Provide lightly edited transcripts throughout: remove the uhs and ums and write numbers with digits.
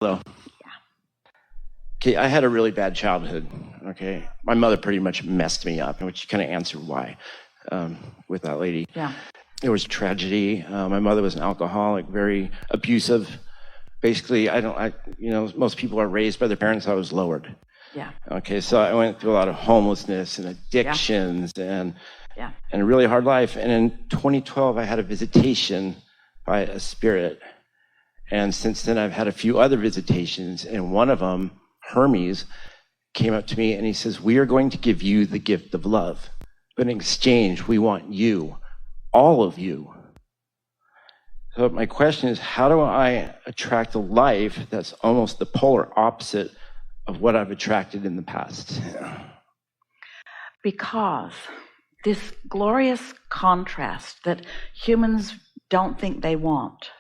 Hello. Okay, I had a really bad childhood. Okay, my mother pretty much messed me up, which kind of answered why with that lady. Yeah. It was tragedy. My mother was an alcoholic, very abusive. Basically, most people are raised by their parents. I was lowered. Yeah. Okay, so I went through a lot of homelessness and addictions and a really hard life. And in 2012, I had a visitation by a spirit. And since then, I've had a few other visitations, and one of them, Hermes, came up to me and he says, "We are going to give you the gift of love, but in exchange, we want you, all of you." So my question is, how do I attract a life that's almost the polar opposite of what I've attracted in the past? Because this glorious contrast that humans don't think they want,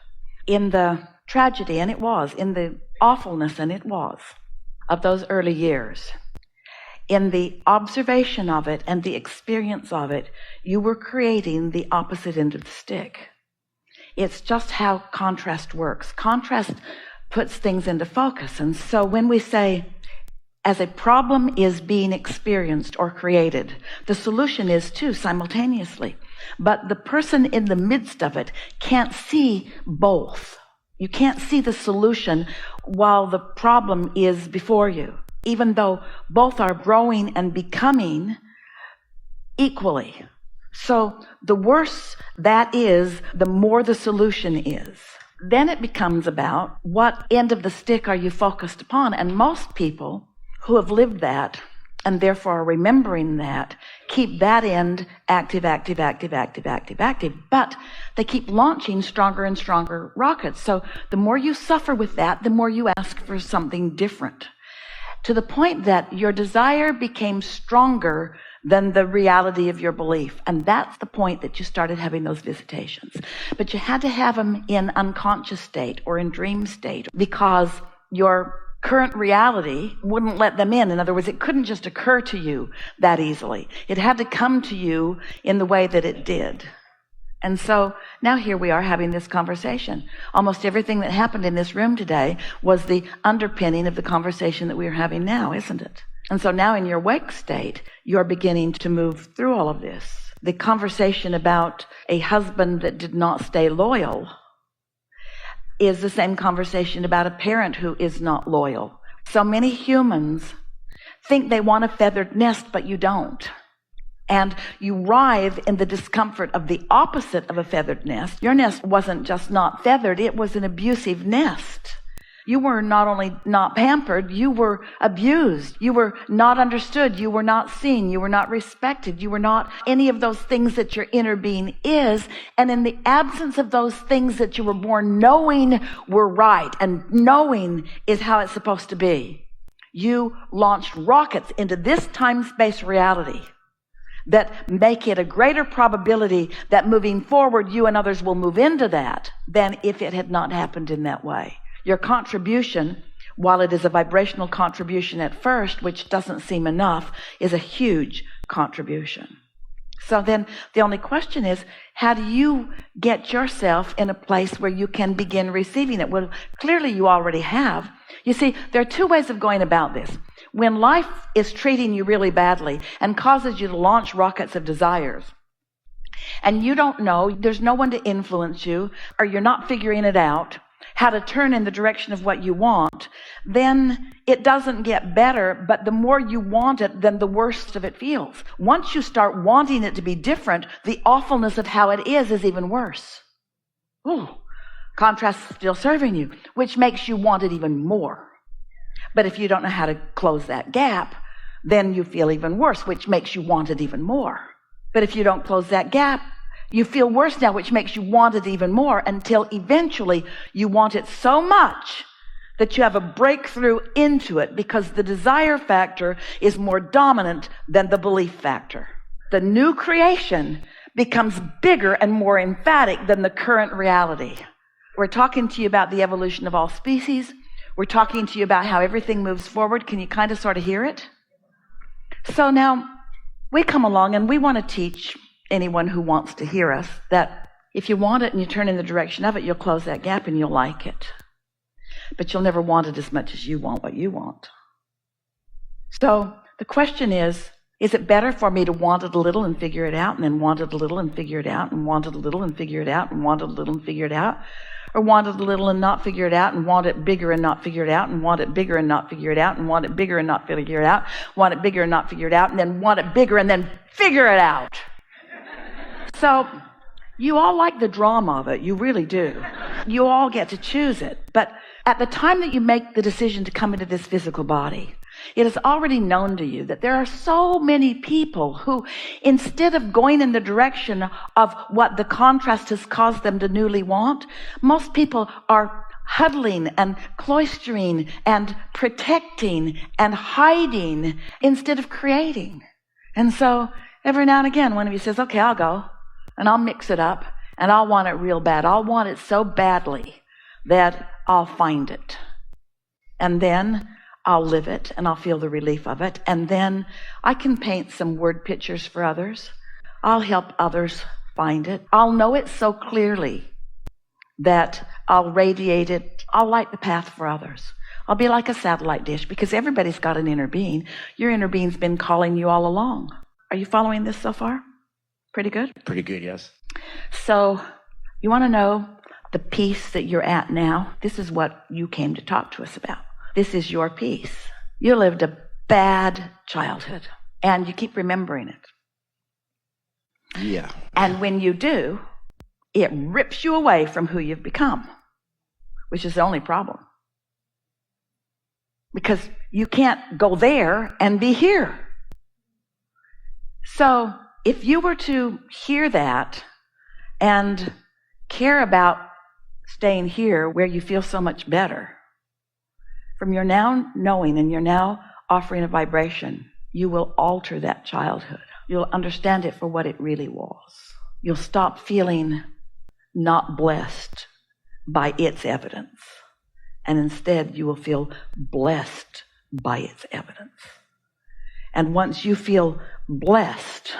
in the tragedy, and it was, in the awfulness, and it was, of those early years, in the observation of it and the experience of it, you were creating the opposite end of the stick. It's just how contrast works. Contrast puts things into focus. And so when we say, as a problem is being experienced or created, the solution is too simultaneously. But the person in the midst of it can't see both. You can't see the solution while the problem is before you, even though both are growing and becoming equally. So the worse that is, the more the solution is. Then it becomes about what end of the stick are you focused upon. And most people who have lived that and therefore are remembering that keep that end active. But they keep launching stronger and stronger rockets. So the more you suffer with that, the more you ask for something different, to the point that your desire became stronger than the reality of your belief. And that's the point that you started having those visitations. But you had to have them in unconscious state or in dream state, because your current reality wouldn't let them in. In other words, it couldn't just occur to you that easily. It had to come to you in the way that it did. And so now here we are having this conversation. Almost everything that happened in this room today was the underpinning of the conversation that we are having now, isn't it? And so now in your wake state, you're beginning to move through all of this. The conversation about a husband that did not stay loyal is the same conversation about a parent who is not loyal. So many humans think they want a feathered nest, but you don't. And you writhe in the discomfort of the opposite of a feathered nest. Your nest wasn't just not feathered, it was an abusive nest. You were not only not pampered, you were abused. You were not understood. You were not seen. You were not respected. You were not any of those things that your inner being is. And in the absence of those things that you were born knowing were right, and knowing is how it's supposed to be, you launched rockets into this time-space reality that make it a greater probability that moving forward, you and others will move into that than if it had not happened in that way. Your contribution, while it is a vibrational contribution at first, which doesn't seem enough, is a huge contribution. So then the only question is, how do you get yourself in a place where you can begin receiving it? Well, clearly you already have. You see, there are two ways of going about this. When life is treating you really badly and causes you to launch rockets of desires, and you don't know, there's no one to influence you, or you're not figuring it out, how to turn in the direction of what you want, then it doesn't get better, but the more you want it, then the worst of it feels. Once you start wanting it to be different, the awfulness of how it is even worse. Ooh, contrast is still serving you, which makes you want it even more. But if you don't know how to close that gap, then you feel even worse, which makes you want it even more. But if you don't close that gap, you feel worse now, which makes you want it even more, until eventually you want it so much that you have a breakthrough into it, because the desire factor is more dominant than the belief factor. The new creation becomes bigger and more emphatic than the current reality. We're talking to you about the evolution of all species. We're talking to you about how everything moves forward. Can you kind of sort of hear it? So now we come along and we want to teach anyone who wants to hear us that if you want it and you turn in the direction of it, you'll close that gap and you'll like it. but you'll never want it as much as you want what you want. So the question is it better for me to want it a little and figure it out, and then want it a little and figure it out, and want it a little and figure it out, and want it a little and figure it out? Or want it a little and not figure it out, and want it bigger and not figure it out, and want it bigger and not figure it out, and want it bigger and not figure it out, want it bigger and not figure it out, and then want it bigger and then figure it out? So you all like the drama of it. You really do. You all get to choose it. But at the time that you make the decision to come into this physical body, it is already known to you that there are so many people who, instead of going in the direction of what the contrast has caused them to newly want, most people are huddling and cloistering and protecting and hiding instead of creating. And so every now and again, one of you says, okay, I'll go and I'll mix it up and I'll want it real bad. I'll want it so badly that I'll find it. And then I'll live it and I'll feel the relief of it. And then I can paint some word pictures for others. I'll help others find it. I'll know it so clearly that I'll radiate it. I'll light the path for others. I'll be like a satellite dish, because everybody's got an inner being. Your inner being's been calling you all along. Are you following this so far? Pretty good? Pretty good, yes. So you want to know the peace that you're at now? This is what you came to talk to us about. This is your peace. You lived a bad childhood, and you keep remembering it. Yeah. And when you do, it rips you away from who you've become, which is the only problem. Because you can't go there and be here. So if you were to hear that and care about staying here where you feel so much better, from your now knowing and your now offering a vibration, you will alter that childhood. You'll understand it for what it really was. You'll stop feeling not blessed by its evidence. And instead, you will feel blessed by its evidence. And once you feel blessed,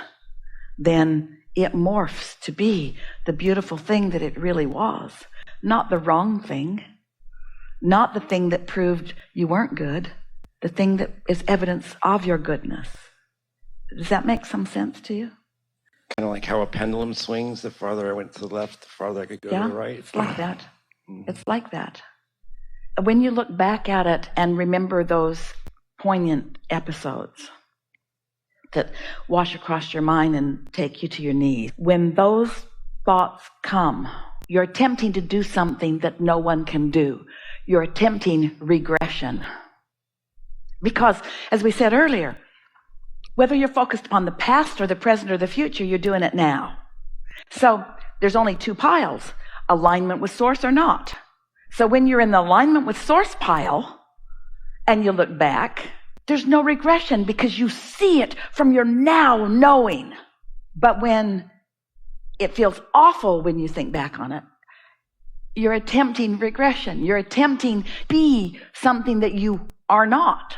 then it morphs to be the beautiful thing that it really was. Not the wrong thing. Not the thing that proved you weren't good, the thing that is evidence of your goodness. Does that make some sense to you? Kind of like how a pendulum swings. The farther I went to the left, the farther I could go to the right. It's like that. It's like that. When you look back at it and remember those poignant episodes that wash across your mind and take you to your knees, when those thoughts come, you're attempting to do something that no one can do. You're attempting regression. Because, as we said earlier, whether you're focused upon the past or the present or the future, you're doing it now. So there's only two piles, alignment with source or not. So when you're in the alignment with source pile and you look back, there's no regression because you see it from your now knowing. But when it feels awful when you think back on it, you're attempting regression. You're attempting to be something that you are not.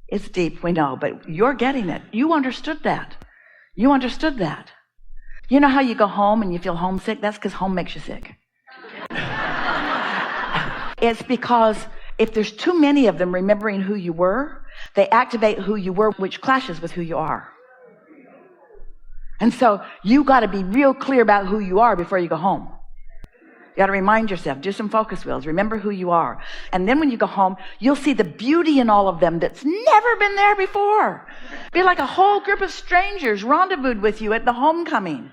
It's deep, we know, but you're getting it. You understood that. You understood that. You know how you go home and you feel homesick? That's because home makes you sick. It's because if there's too many of them remembering who you were, they activate who you were, which clashes with who you are. And so you got to be real clear about who you are before you go home. You got to remind yourself, do some focus wheels, remember who you are. And then when you go home, you'll see the beauty in all of them that's never been there before. Be like a whole group of strangers rendezvoused with you at the homecoming.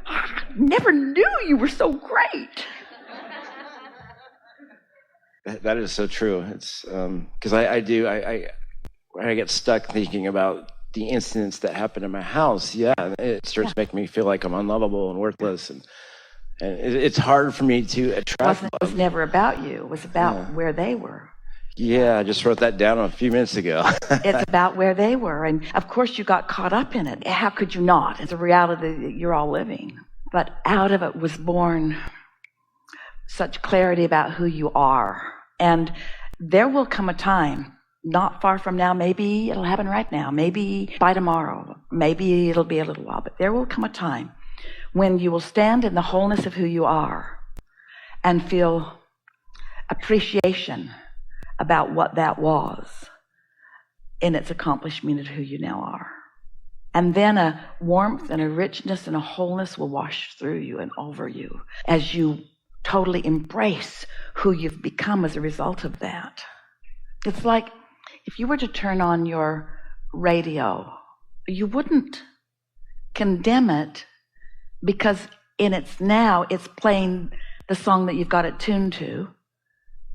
I never knew you were so great. That is so true. It's because I get stuck thinking about the incidents that happened in my house. Yeah, it starts making me feel like I'm unlovable and worthless, and it's hard for me to attract love. It was never about you. It was about where they were. Yeah, I just wrote that down a few minutes ago. It's about where they were. And of course you got caught up in it. How could you not? It's a reality that you're all living. But out of it was born such clarity about who you are. And there will come a time, not far from now, maybe it'll happen right now, maybe by tomorrow, maybe it'll be a little while, but there will come a time when you will stand in the wholeness of who you are and feel appreciation about what that was in its accomplishment of who you now are. And then a warmth and a richness and a wholeness will wash through you and over you as you totally embrace who you've become as a result of that. It's like if you were to turn on your radio, you wouldn't condemn it because in its now it's playing the song that you've got it tuned to.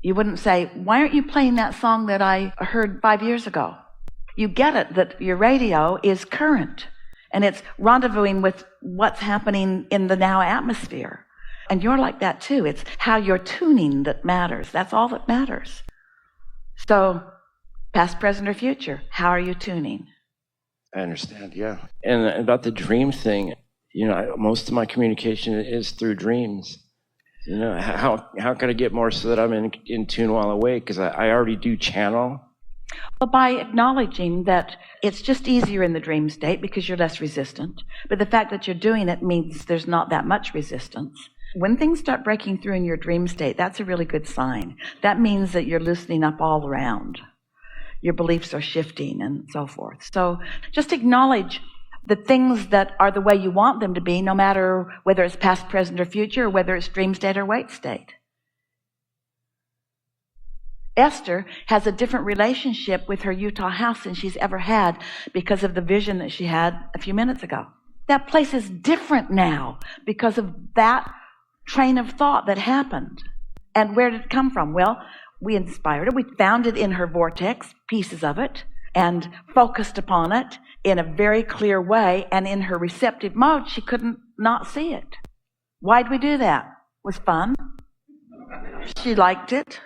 You wouldn't say, why aren't you playing that song that I heard 5 years ago? You get it that your radio is current and it's rendezvousing with what's happening in the now atmosphere. And you're like that too. It's how you're tuning that matters. That's all that matters. So, past, present, or future, how are you tuning? I understand, yeah. And about the dream thing, most of my communication is through dreams. How can I get more so that I'm in tune while awake? Because I already do channel. Well, by acknowledging that it's just easier in the dream state because you're less resistant. But the fact that you're doing it means there's not that much resistance. When things start breaking through in your dream state, that's a really good sign. That means that you're loosening up all around. Your beliefs are shifting and so forth. So just acknowledge the things that are the way you want them to be, no matter whether it's past, present, or future, or whether it's dream state or wake state. Esther has a different relationship with her Utah house than she's ever had because of the vision that she had a few minutes ago. That place is different now because of that train of thought that happened. And where did it come from? Well, we inspired her. We found it in her vortex, pieces of it, and focused upon it in a very clear way. And in her receptive mode, she couldn't not see it. Why'd we do that? It was fun. She liked it.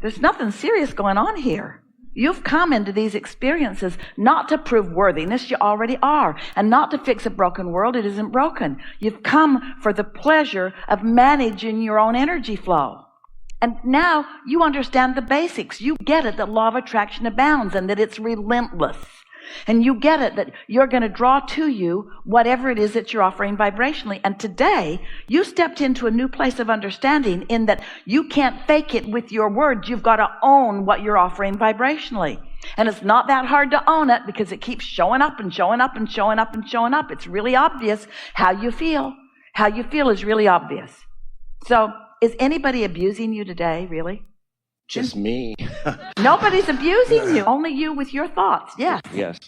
There's nothing serious going on here. You've come into these experiences not to prove worthiness, you already are, and not to fix a broken world, it isn't broken. You've come for the pleasure of managing your own energy flow. And now you understand the basics. You get it that law of attraction abounds and that it's relentless. And you get it that you're going to draw to you whatever it is that you're offering vibrationally. And today, you stepped into a new place of understanding in that you can't fake it with your words. You've got to own what you're offering vibrationally. And it's not that hard to own it because it keeps showing up and showing up and showing up and showing up. It's really obvious how you feel. How you feel is really obvious. So, is anybody abusing you today, really? Just me. Nobody's abusing you. Only you with your thoughts. Yes. Yes.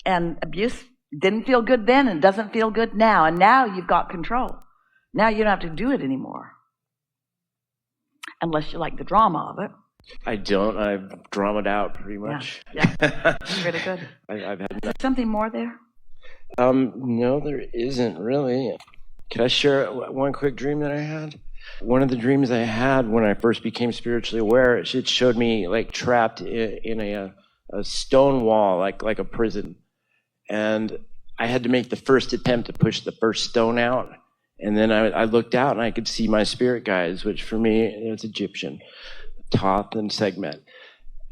And abuse didn't feel good then and doesn't feel good now. And now you've got control. Now you don't have to do it anymore. Unless you like the drama of it. I don't. I've dramaed out pretty much. Yeah. Pretty good. I've had Is there something more there? No, there isn't really. Can I share one quick dream that I had? One of the dreams I had when I first became spiritually aware, it showed me like trapped in a stone wall, like a prison. And I had to make the first attempt to push the first stone out. And then I looked out and I could see my spirit guides, which for me, it's Egyptian, Thoth and Segmet.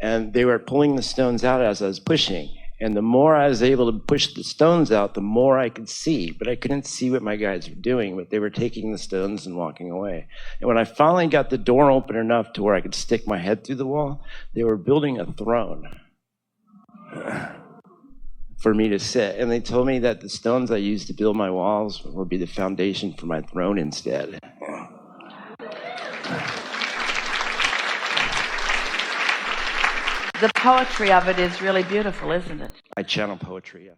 And they were pulling the stones out as I was pushing. And the more I was able to push the stones out, the more I could see. But I couldn't see what my guides were doing, but they were taking the stones and walking away. And when I finally got the door open enough to where I could stick my head through the wall, they were building a throne for me to sit. And they told me that the stones I used to build my walls would be the foundation for my throne instead. The poetry of it is really beautiful, isn't it? I channel poetry, yes.